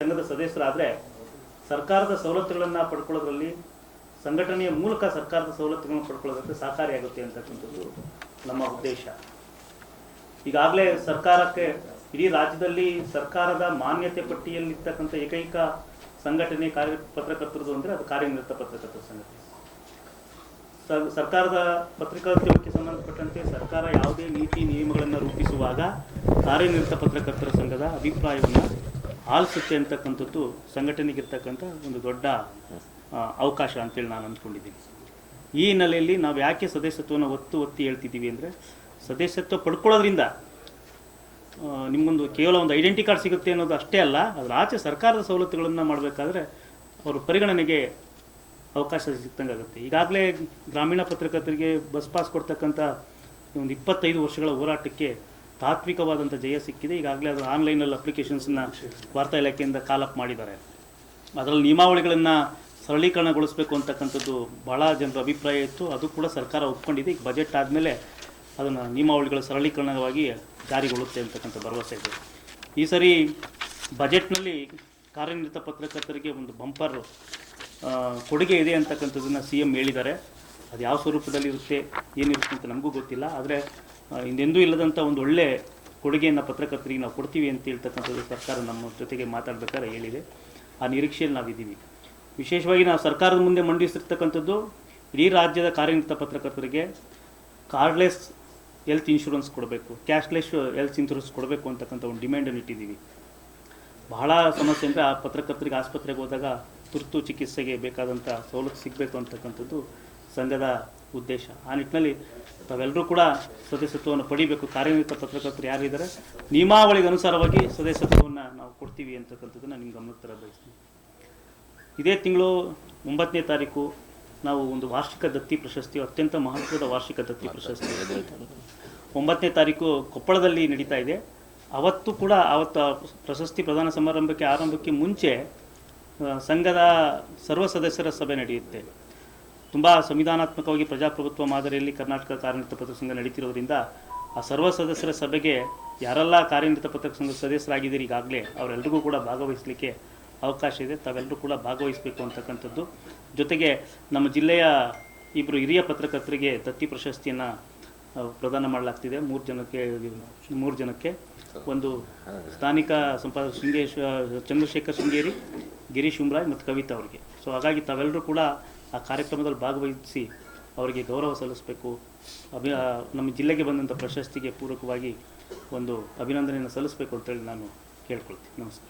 ಸಂಘದ ಸದಸ್ಯರಾದರೆ ಸರ್ಕಾರದ ಸವಲತ್ತುಗಳನ್ನು ಪಡ್ಕೊಳ್ಳೋದ್ರಲ್ಲಿ, ಸಂಘಟನೆಯ ಮೂಲಕ ಸರ್ಕಾರದ ಸವಲತ್ತುಗಳನ್ನು ಪಡ್ಕೊಳ್ಳೋದಕ್ಕೆ ಸಹಕಾರಿಯಾಗುತ್ತೆ ಅಂತಕ್ಕಂಥದ್ದು ನಮ್ಮ ಉದ್ದೇಶ. ಈಗಾಗಲೇ ಸರ್ಕಾರಕ್ಕೆ ಇಡೀ ರಾಜ್ಯದಲ್ಲಿ ಸರ್ಕಾರದ ಮಾನ್ಯತೆ ಪಟ್ಟಿಯಲ್ಲಿರ್ತಕ್ಕಂಥ ಏಕೈಕ ಸಂಘಟನೆ ಪತ್ರಕರ್ತರದು ಅಂದರೆ ಅದು ಕಾರ್ಯನಿರತ ಪತ್ರಕರ್ತರ ಸಂಘಟನೆ. ಸರ್ಕಾರದ ಪತ್ರಿಕೋದ್ಯಮಕ್ಕೆ ಸಂಬಂಧಪಟ್ಟಂತೆ ಸರ್ಕಾರ ಯಾವುದೇ ನೀತಿ ನಿಯಮಗಳನ್ನು ರೂಪಿಸುವಾಗ ಕಾರ್ಯನಿರತ ಪತ್ರಕರ್ತರ ಸಂಘದ ಅಭಿಪ್ರಾಯವನ್ನು ಆಲಿಸುತ್ತೆ ಅಂತಕ್ಕಂಥದ್ದು ಸಂಘಟನೆಗಿರ್ತಕ್ಕಂಥ ಒಂದು ದೊಡ್ಡ ಅವಕಾಶ ಅಂತೇಳಿ ನಾನು ಅಂದ್ಕೊಂಡಿದ್ದೀನಿ. ಈ ಹಿನ್ನೆಲೆಯಲ್ಲಿ ನಾವು ಯಾಕೆ ಸದಸ್ಯತ್ವವನ್ನು ಒತ್ತಿ ಹೇಳ್ತಿದ್ದೀವಿ ಅಂದರೆ, ಸದಸ್ಯತ್ವ ಪಡ್ಕೊಳ್ಳೋದ್ರಿಂದ ನಿಮಗೊಂದು ಕೇವಲ ಒಂದು ಐಡೆಂಟಿ ಕಾರ್ಡ್ ಸಿಗುತ್ತೆ ಅನ್ನೋದು ಅಷ್ಟೇ ಅಲ್ಲ, ಅದರ ಆಚೆ ಸರ್ಕಾರದ ಸವಲತ್ತುಗಳನ್ನು ಮಾಡಬೇಕಾದ್ರೆ ಅವರು ಪರಿಗಣನೆಗೆ ಅವಕಾಶ ಸಿಗ್ತಂಗೆ ಆಗುತ್ತೆ. ಈಗಾಗಲೇ ಗ್ರಾಮೀಣ ಪತ್ರಕರ್ತರಿಗೆ ಬಸ್ ಪಾಸ್ ಕೊಡ್ತಕ್ಕಂಥ ಒಂದು 25 ವರ್ಷಗಳ ಹೋರಾಟಕ್ಕೆ ತಾತ್ವಿಕವಾದಂಥ ಜಯ ಸಿಕ್ಕಿದೆ. ಈಗಾಗಲೇ ಅದು ಆನ್ಲೈನಲ್ಲಿ ಅಪ್ಲಿಕೇಶನ್ಸನ್ನ ವಾರ್ತಾ ಇಲಾಖೆಯಿಂದ ಕಾಲಪ್ ಮಾಡಿದ್ದಾರೆ. ಅದರಲ್ಲಿ ನಿಯಮಾವಳಿಗಳನ್ನು ಸರಳೀಕರಣಗೊಳಿಸಬೇಕು ಅಂತಕ್ಕಂಥದ್ದು ಭಾಳ ಜನರ ಅಭಿಪ್ರಾಯ ಇತ್ತು. ಅದು ಕೂಡ ಸರ್ಕಾರ ಒಪ್ಕೊಂಡಿದೆ. ಈಗ ಬಜೆಟ್ ಆದಮೇಲೆ ಅದನ್ನು ನಿಯಮಾವಳಿಗಳ ಸರಳೀಕರಣವಾಗಿ ಜಾರಿಗೊಳ್ಳುತ್ತೆ ಅಂತಕ್ಕಂಥ ಭರವಸೆ ಇದೆ. ಈ ಸರಿ ಬಜೆಟ್ನಲ್ಲಿ ಕಾರ್ಯನಿರತ ಪತ್ರಕರ್ತರಿಗೆ ಒಂದು ಬಂಪರ್ ಕೊಡುಗೆ ಇದೆ ಅಂತಕ್ಕಂಥದ್ದನ್ನು CM ಹೇಳಿದ್ದಾರೆ. ಅದು ಯಾವ ಸ್ವರೂಪದಲ್ಲಿರುತ್ತೆ, ಏನಿರುತ್ತೆ ಅಂತ ನಮಗೂ ಗೊತ್ತಿಲ್ಲ. ಆದರೆ ಹಿಂದೆಂದೂ ಇಲ್ಲದಂಥ ಒಂದು ಒಳ್ಳೆ ಕೊಡುಗೆಯನ್ನು ಪತ್ರಕರ್ತರಿಗೆ ನಾವು ಕೊಡ್ತೀವಿ ಅಂತ ಹೇಳ್ತಕ್ಕಂಥದ್ದು ಸರ್ಕಾರ ನಮ್ಮ ಜೊತೆಗೆ ಮಾತಾಡಬೇಕಾದ್ರೆ ಹೇಳಿದೆ. ಆ ನಿರೀಕ್ಷೆಯಲ್ಲಿ ನಾವಿದ್ದೀವಿ. ವಿಶೇಷವಾಗಿ ನಾವು ಸರ್ಕಾರದ ಮುಂದೆ ಮಂಡಿಸಿರ್ತಕ್ಕಂಥದ್ದು ಇಡೀ ರಾಜ್ಯದ ಕಾರ್ಯನಿರತ ಪತ್ರಕರ್ತರಿಗೆ ಕಾರ್ಡ್ಲೆಸ್ ಹೆಲ್ತ್ ಇನ್ಶೂರೆನ್ಸ್ ಕೊಡಬೇಕು, ಕ್ಯಾಶ್ಲೆಸ್ ಹೆಲ್ತ್ ಇನ್ಶೂರೆನ್ಸ್ ಕೊಡಬೇಕು ಅಂತಕ್ಕಂಥ ಒಂದು ಡಿಮ್ಯಾಂಡನ್ನು ಇಟ್ಟಿದ್ದೀವಿ. ಬಹಳ ಸಮಸ್ಯೆ ಅಂದರೆ ಆ ಪತ್ರಕರ್ತರಿಗೆ ಆಸ್ಪತ್ರೆಗೆ ಹೋದಾಗ ತುರ್ತು ಚಿಕಿತ್ಸೆಗೆ ಬೇಕಾದಂಥ ಸವಲತ್ತು ಸಿಗಬೇಕು ಅಂತಕ್ಕಂಥದ್ದು ಸಂಘದ ಉದ್ದೇಶ. ಆ ನಿಟ್ಟಿನಲ್ಲಿ ತಾವೆಲ್ಲರೂ ಕೂಡ ಸದಸ್ಯತ್ವವನ್ನು ಪಡಿಬೇಕು. ಕಾರ್ಯನಿರತ ಪತ್ರಕರ್ತರು ಯಾರಿದ್ದಾರೆ ನಿಯಮಾವಳಿಗೆ ಅನುಸಾರವಾಗಿ ಸದಸ್ಯತ್ವವನ್ನು ನಾವು ಕೊಡ್ತೀವಿ ಅಂತಕ್ಕಂಥದ್ದನ್ನು ನಿಮ್ಮ ಗಮನಕ್ಕೆ ತರ ಬಯಸ್ತೀವಿ. ಇದೇ ತಿಂಗಳು 9ನೇ ತಾರೀಕು ನಾವು ಒಂದು ವಾರ್ಷಿಕ ದತ್ತಿ ಪ್ರಶಸ್ತಿ, ಅತ್ಯಂತ ಮಹತ್ವದ ವಾರ್ಷಿಕ ದತ್ತಿ ಪ್ರಶಸ್ತಿ 9ನೇ ತಾರೀಕು ಕೊಪ್ಪಳದಲ್ಲಿ ನಡೀತಾ ಇದೆ. ಅವತ್ತು ಪ್ರಶಸ್ತಿ ಪ್ರದಾನ ಸಮಾರಂಭಕ್ಕೆ ಆರಂಭಕ್ಕೆ ಮುಂಚೆ ಸಂಘದ ಸರ್ವ ಸದಸ್ಯರ ಸಭೆ ನಡೆಯುತ್ತೆ. ತುಂಬ ಸಂವಿಧಾನಾತ್ಮಕವಾಗಿ ಪ್ರಜಾಪ್ರಭುತ್ವ ಮಾದರಿಯಲ್ಲಿ ಕರ್ನಾಟಕ ಕಾರ್ಯನಿರತ ಪತ್ರಕರ್ತರ ಸಂಘ ನಡೀತಿರೋದ್ರಿಂದ ಆ ಸರ್ವ ಸದಸ್ಯರ ಸಭೆಗೆ ಯಾರೆಲ್ಲ ಕಾರ್ಯನಿರತ ಪತ್ರಕರ್ತರ ಸಂಘದ ಸದಸ್ಯರಾಗಿದ್ದೀರಿ ಈಗಾಗಲೇ ಅವರೆಲ್ಲರಿಗೂ ಕೂಡ ಭಾಗವಹಿಸಲಿಕ್ಕೆ ಅವಕಾಶ ಇದೆ. ತಾವೆಲ್ಲರೂ ಕೂಡ ಭಾಗವಹಿಸಬೇಕು ಅಂತಕ್ಕಂಥದ್ದು. ಜೊತೆಗೆ ನಮ್ಮ ಜಿಲ್ಲೆಯ 2 ಹಿರಿಯ ಪತ್ರಕರ್ತರಿಗೆ ದತ್ತಿ ಪ್ರಶಸ್ತಿಯನ್ನು ಪ್ರದಾನ ಮಾಡಲಾಗ್ತಿದೆ. 3 ಜನಕ್ಕೆ ಒಂದು ಸ್ಥಾನಿಕ ಸಂಪಾದಕ ಚಂದ್ರಶೇಖರ್ ಶೃಂಗೇರಿ, ಗಿರೀಶ್ ಉಮ್ರಾಯ್ ಮತ್ತು ಕವಿತಾ ಅವರಿಗೆ. ಸೊ ಹಾಗಾಗಿ ತಾವೆಲ್ಲರೂ ಕೂಡ ಆ ಕಾರ್ಯಕ್ರಮದಲ್ಲಿ ಭಾಗವಹಿಸಿ ಅವರಿಗೆ ಗೌರವ ಸಲ್ಲಿಸಬೇಕು. ನಮ್ಮ ಜಿಲ್ಲೆಗೆ ಬಂದಂಥ ಪ್ರಶಸ್ತಿಗೆ ಪೂರಕವಾಗಿ ಒಂದು ಅಭಿನಂದನೆಯನ್ನು ಸಲ್ಲಿಸಬೇಕು ಅಂತೇಳಿ ನಾನು ಕೇಳ್ಕೊಳ್ತೀನಿ. ನಮಸ್ಕಾರ.